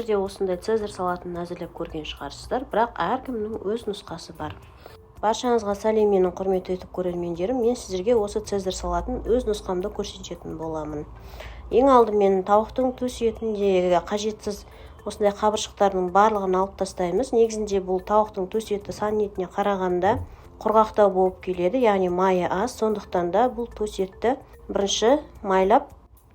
сіздер де осындай цезарь салатын әзірлеп көрген шығарсыздар, бірақ әркімнің өз нұсқасы бар. Баршаңызға сәлем, менің құрметті YouTube көрермендерім. Мен сіздерге осы цезарь салатын өз нұсқамды көрсететін боламын. Ең алдымен тауықтың төс етіндегі қажетсіз осындай қабыршықтардың барлығын алып тастаймыз. Негізінде бұл тауықтың төс еті сан етіне қарағанда құрғақтау болып келеді, яғни майы аз. Сондықтан да бұл төс етті бірінші майлап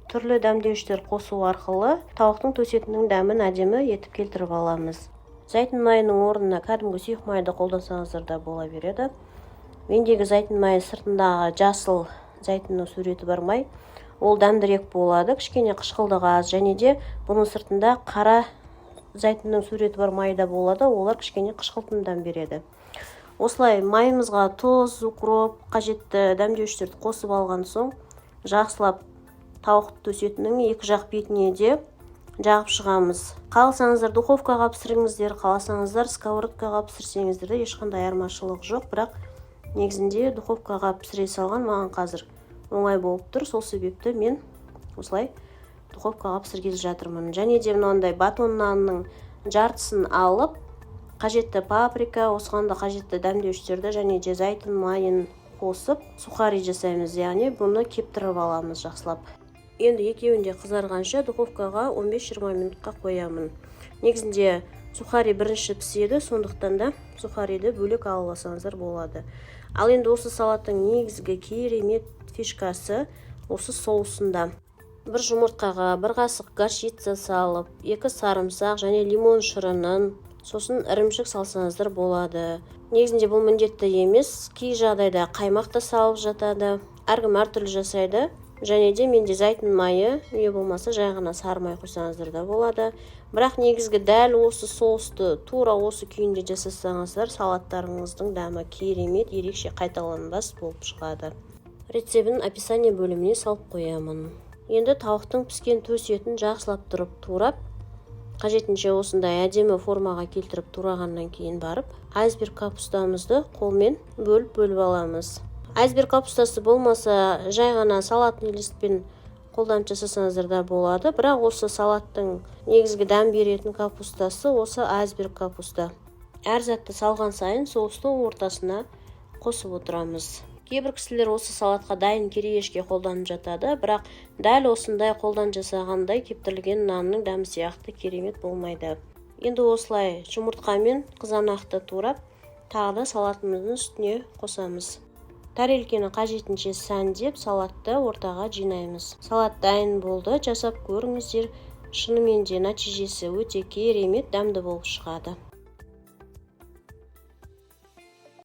түрлі дәмдеуіштер қосу арқылы тауықтың төс етінің дәмін әдемі етіп келтіріп аламыз. Зәйтүн майының орнына кәдімгі сұйық майды қолдансаңыздар да бола береді. Мендегі зәйтүн майы сыртындағы жасыл зәйтүннің суреті бар май. Ол дәмдірек болады, кішкене қышқылдығы аз, және де бұның сыртында қара зәйтүннің суреті бар майда болады, олар кішкене қышқылтымдан береді. Осылай майымызға тұз, укроп, қажетті дәмдеуіштерді қосып алған соң, жақсылап тауық төс етінің екі жақ бетіне де жағып шығамыз. Қаласаңыздар духовкаға пісіріңіздер, қаласаңыздар сковородкаға пісірсеңіздер де ешқандай айырмашылық жоқ, бірақ негізінде духовкаға пісіре салған маған қазір оңай болып тұр. Сол себепті мен осылай духовкаға пісіргелі жатырмын. Және де мынандай батон нанның жартысын алып, қажетті паприка, осыған да қажетті дәмдеуіштерді және де зәйтүн майын қосып сухари жасаймыз, яғни бұны кептіріп аламыз жақсылап. Енді екеуін де қызарғанша духовкаға 15-20 минутқа қоямын. Негізінде сухари бірінші піседі, сондықтан да сухариді бөлек аласаңыздар болады. Ал енді осы салаттың негізгі керемет фишкасы осы соусында. Бір жұмыртқаға бір қасық горчица салып, 2 сарымсақ және лимон шырынын, сосын ірімшік салсаңыздар болады. Негізінде бұл міндетті емес, кей жағдайда қаймақ та салып жатады, әркім әртүрлі жасайды. Және де менде зәйтүн майы, не болмаса жай ғана сары май қойсаңыздар да болады. Бірақ негізгі дәл осы соусты тура осы күйінде жасасаңыздар, салаттарыңыздың дәмі керемет, ерекше қайталанбас болып шығады. Рецебін описание бөліміне салып қоямын. Енді тауықтың піскен төс етін жақсылап тұрып турап, қажетінше осындай әдемі формаға келтіріп турағаннан кейін барып, айсберг капустамызды қолмен бөліп аламыз. Айсберг капустасы болмаса, жай ғана салаттың листпен қолданып жасасаңыздар да болады, бірақ осы салаттың негізгі дәм беретін капустасы осы айсберг капуста. Әр затты салған сайын соустың ортасына қосып отырамыз. Кейбір кісілер осы салатқа дайын керешке қолданып жатады, бірақ дәл осындай қолдан жасағандай кептірілген нанның дәмі сияқты керемет болмайды. Енді осылай жұмыртқамен қызанақты турап, тағы да салатымыздың үстіне қосамыз. Тәрелкені қажетінше сәндеп, салатты ортаға жинаймыз. Салат дайын болды, жасап көріңіздер. Шынымен де нәтижесі өте керемет, дәмді болып шығады.